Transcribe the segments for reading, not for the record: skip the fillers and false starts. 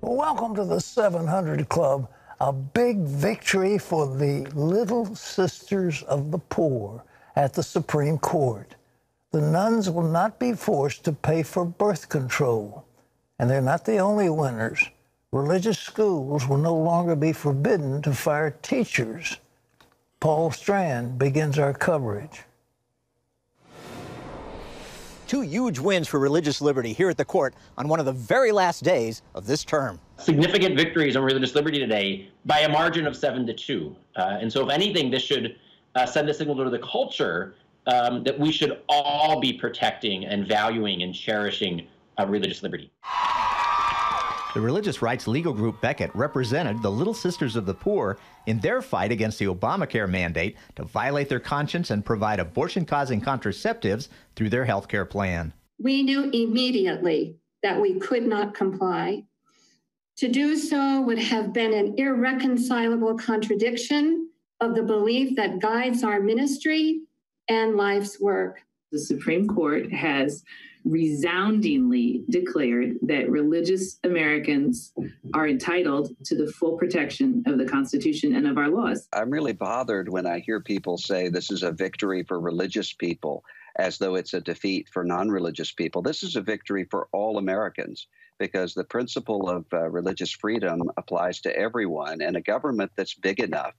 Welcome to the 700 Club, a big victory for the Little Sisters of the Poor at the Supreme Court. The nuns will not be forced to pay for birth control. And they're not the only winners. Religious schools will no longer be forbidden to fire teachers. Paul Strand begins our coverage. Two huge wins for religious liberty here at the court on one of the very last days of this term. Significant victories on religious liberty today by a margin of 7-2. And so if anything, this should send a signal to the culture that we should all be protecting and valuing and cherishing religious liberty. The religious rights legal group Becket represented the Little Sisters of the Poor in their fight against the Obamacare mandate to violate their conscience and provide abortion-causing contraceptives through their health care plan. We knew immediately that we could not comply. To do so would have been an irreconcilable contradiction of the belief that guides our ministry and life's work. The Supreme Court has resoundingly declared that religious Americans are entitled to the full protection of the Constitution and of our laws. I'm really bothered when I hear people say this is a victory for religious people, as though it's a defeat for non-religious people. This is a victory for all Americans, because the principle of religious freedom applies to everyone, and a government that's big enough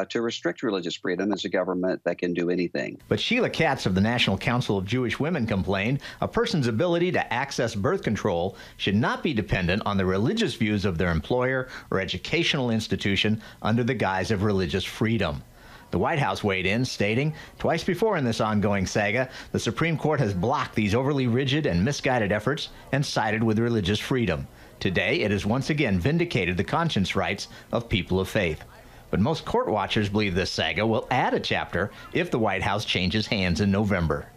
to restrict religious freedom is a government that can do anything. But Sheila Katz of the National Council of Jewish Women complained a person's ability to access birth control should not be dependent on the religious views of their employer or educational institution under the guise of religious freedom. The White House weighed in, stating, twice before in this ongoing saga, the Supreme Court has blocked these overly rigid and misguided efforts and sided with religious freedom. Today, it has once again vindicated the conscience rights of people of faith. But most court watchers believe this saga will add a chapter if the White House changes hands in November.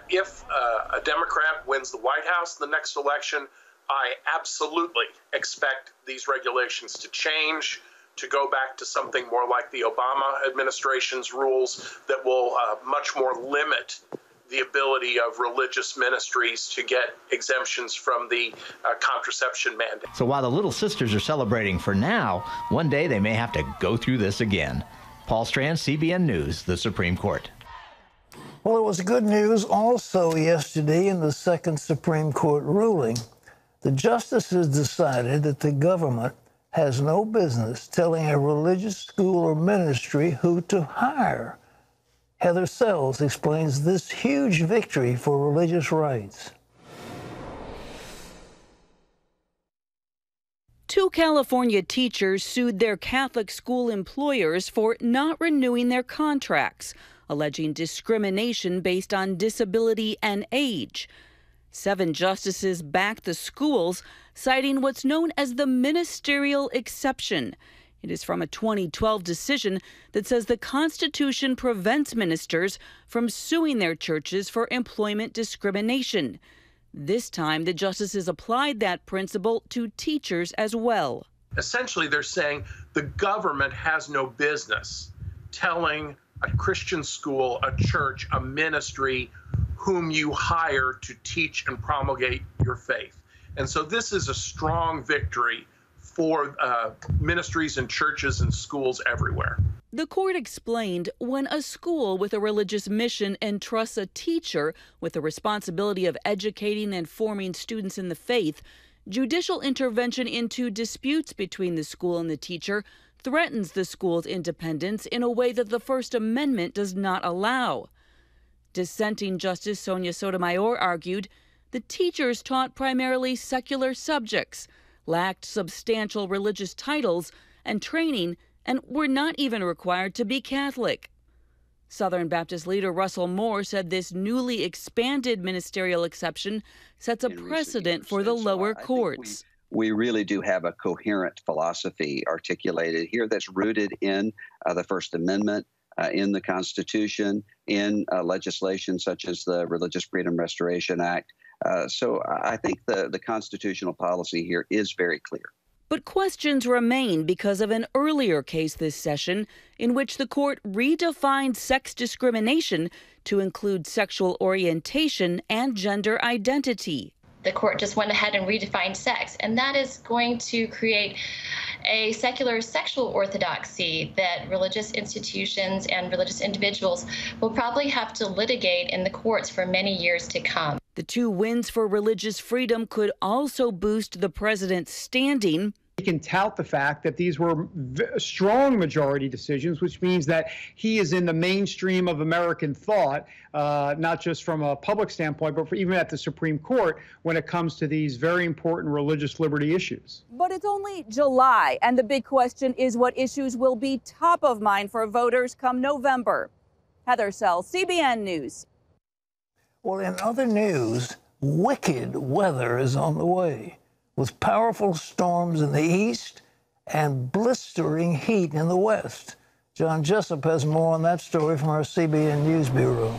If a Democrat wins the White House in the next election, I absolutely expect these regulations to change, to go back to something more like the Obama administration's rules that will much more limit the ability of religious ministries to get exemptions from the contraception mandate. So while the Little Sisters are celebrating for now, one day they may have to go through this again. Paul Strand, CBN News, the Supreme Court. Well, it was good news also yesterday in the second Supreme Court ruling. The justices decided that the government has no business telling a religious school or ministry who to hire. Heather Sells explains this huge victory for religious rights. Two California teachers sued their Catholic school employers for not renewing their contracts, alleging discrimination based on disability and age. 7 justices backed the schools, citing what's known as the ministerial exception. It is from a 2012 decision that says the Constitution prevents ministers from suing their churches for employment discrimination. This time, the justices applied that principle to teachers as well. Essentially, they're saying the government has no business telling a Christian school, a church, a ministry whom you hire to teach and promulgate your faith. And so this is a strong victory for ministries and churches and schools everywhere. The court explained when a school with a religious mission entrusts a teacher with the responsibility of educating and forming students in the faith, judicial intervention into disputes between the school and the teacher threatens the school's independence in a way that the First Amendment does not allow. Dissenting Justice Sonia Sotomayor argued the teachers taught primarily secular subjects, lacked substantial religious titles and training, and were not even required to be Catholic. Southern Baptist leader Russell Moore said this newly expanded ministerial exception sets a precedent for the lower courts. We really do have a coherent philosophy articulated here that's rooted in the First Amendment, in the Constitution, in legislation such as the Religious Freedom Restoration Act. So I think the constitutional policy here is very clear. But questions remain because of an earlier case this session in which the court redefined sex discrimination to include sexual orientation and gender identity. the court just went ahead and redefined sex, and that is going to create a secular sexual orthodoxy that religious institutions and religious individuals will probably have to litigate in the courts for many years to come. The 2 wins for religious freedom could also boost the president's standing. He can tout the fact that these were strong majority decisions, which means that he is in the mainstream of American thought, not just from a public standpoint, but even at the Supreme Court when it comes to these very important religious liberty issues. But it's only July, and the big question is what issues will be top of mind for voters come November. Heather Sells, CBN News. Well, in other news, wicked weather is on the way, with powerful storms in the east and blistering heat in the west. John Jessup has more on that story from our CBN News Bureau.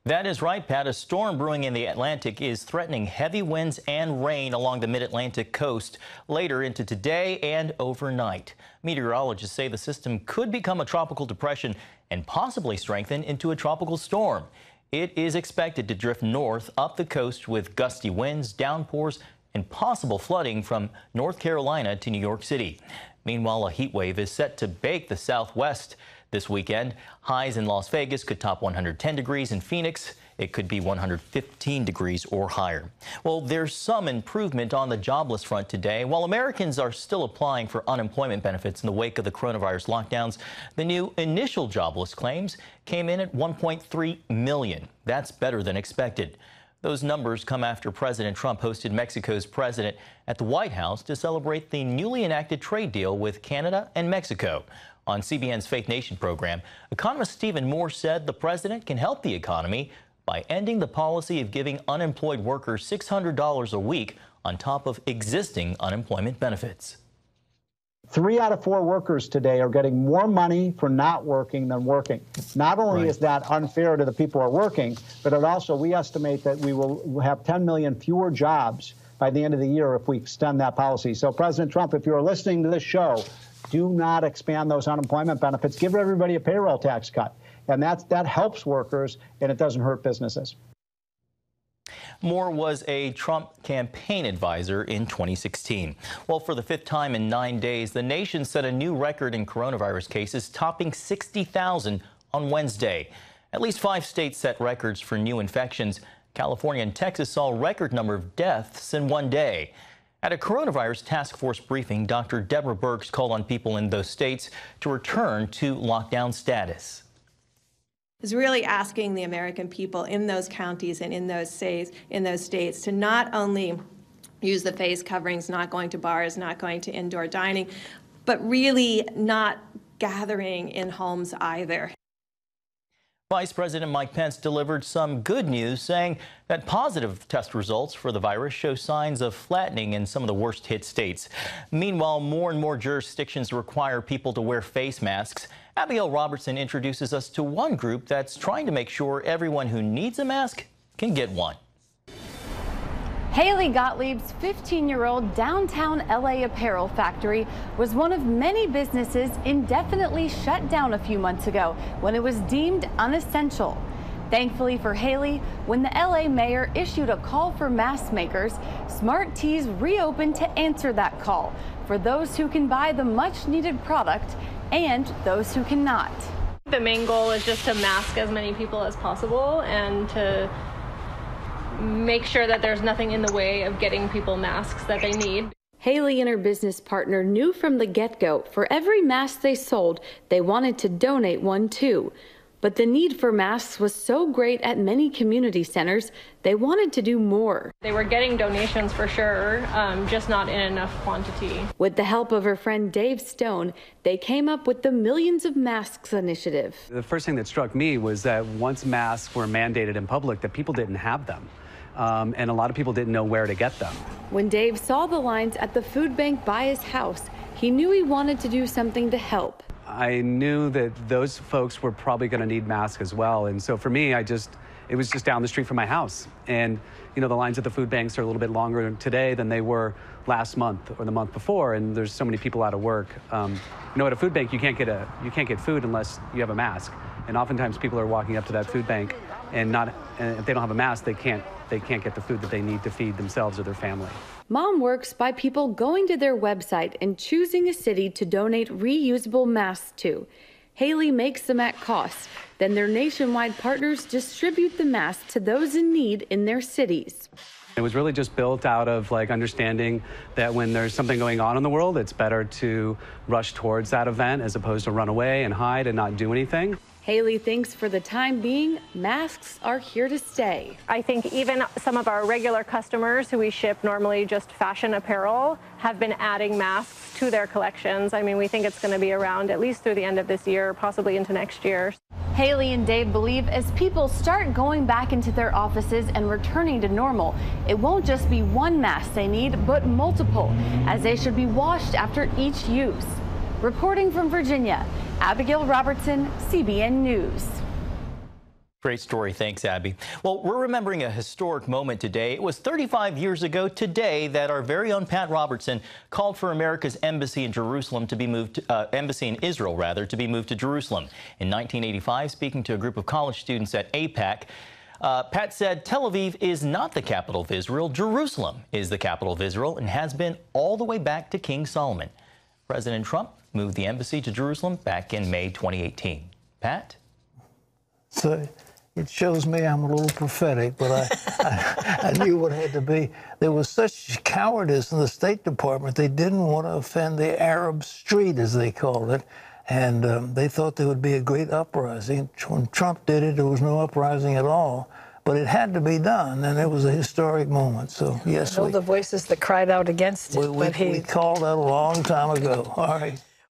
That is right, Pat. A storm brewing in the Atlantic is threatening heavy winds and rain along the mid-Atlantic coast later into today and overnight. Meteorologists say the system could become a tropical depression and possibly strengthen into a tropical storm. It is expected to drift north up the coast with gusty winds, downpours, and possible flooding from North Carolina to New York City. Meanwhile, a heat wave is set to bake the Southwest this weekend. Highs in Las Vegas could top 110 degrees. In Phoenix, it could be 115 degrees or higher. Well, there's some improvement on the jobless front today. While Americans are still applying for unemployment benefits in the wake of the coronavirus lockdowns, the new initial jobless claims came in at 1.3 million. That's better than expected. Those numbers come after President Trump hosted Mexico's president at the White House to celebrate the newly enacted trade deal with Canada and Mexico. On CBN's Faith Nation program, economist Stephen Moore said the president can help the economy by ending the policy of giving unemployed workers $600 a week on top of existing unemployment benefits. 3 out of 4 workers today are getting more money for not working than working. Not only is that unfair to the people who are working, but it also, we estimate that we will have 10 million fewer jobs by the end of the year if we extend that policy. So President Trump, if you're listening to this show, do not expand those unemployment benefits. Give everybody a payroll tax cut. And that helps workers, and it doesn't hurt businesses. Moore was a Trump campaign advisor in 2016. Well, for the 5th time in 9 days, the nation set a new record in coronavirus cases, topping 60,000 on Wednesday. At least 5 states set records for new infections. California and Texas saw a record number of deaths in one day. At a coronavirus task force briefing, Dr. Deborah Birx called on people in those states to return to lockdown status. Is really asking the American people in those counties and in those states to not only use the face coverings, not going to bars, not going to indoor dining, but really not gathering in homes either. Vice President Mike Pence delivered some good news, saying that positive test results for the virus show signs of flattening in some of the worst hit states. Meanwhile, more and more jurisdictions require people to wear face masks. Abigail Robertson introduces us to one group that's trying to make sure everyone who needs a mask can get one. Haley Gottlieb's 15-year-old downtown LA apparel factory was one of many businesses indefinitely shut down a few months ago when it was deemed unessential. Thankfully for Haley, when the LA mayor issued a call for mask makers, Smart Tees reopened to answer that call for those who can buy the much-needed product and those who cannot. The main goal is just to mask as many people as possible and to make sure that there's nothing in the way of getting people masks that they need. Haley and her business partner knew from the get-go for every mask they sold, they wanted to donate one too. But the need for masks was so great at many community centers, they wanted to do more. They were getting donations for sure, just not in enough quantity. With the help of her friend Dave Stone, they came up with the Millions of Masks initiative. The first thing that struck me was that once masks were mandated in public, that people didn't have them. And a lot of people didn't know where to get them. When Dave saw the lines at the food bank by his house, he knew he wanted to do something to help. I knew that those folks were probably going to need masks as well. And so for me, it was just down the street from my house. And, you know, the lines at the food banks are a little bit longer today than they were last month or the month before. And there's so many people out of work. You know, at a food bank, you can't get food unless you have a mask. And oftentimes people are walking up to that food bank and if they don't have a mask, they can't get the food that they need to feed themselves or their family. Mom works by people going to their website and choosing a city to donate reusable masks to. Haley makes them at cost. Then their nationwide partners distribute the masks to those in need in their cities. It was really just built out of understanding that when there's something going on in the world, it's better to rush towards that event as opposed to run away and hide and not do anything. Haley thinks for the time being, masks are here to stay. I think even some of our regular customers who we ship normally just fashion apparel have been adding masks to their collections. I mean, we think it's going to be around at least through the end of this year, possibly into next year. Haley and Dave believe as people start going back into their offices and returning to normal, it won't just be one mask they need, but multiple, as they should be washed after each use. Reporting from Virginia, Abigail Robertson, CBN News. Great story. Thanks, Abby. Well, we're remembering a historic moment today. It was 35 years ago today that our very own Pat Robertson called for America's embassy in Jerusalem to be moved, embassy in Israel, rather, to be moved to Jerusalem. In 1985, speaking to a group of college students at APAC, Pat said Tel Aviv is not the capital of Israel. Jerusalem is the capital of Israel and has been all the way back to King Solomon. President Trump moved the embassy to Jerusalem back in May 2018. Pat? So it shows me I'm a little prophetic, but I knew what it had to be. There was such cowardice in the State Department, they didn't want to offend the Arab street, as they called it, and they thought there would be a great uprising. When Trump did it, there was no uprising at all. But it had to be done, and it was a historic moment. So, yes, the voices that cried out against it. We called that a long time ago. All right.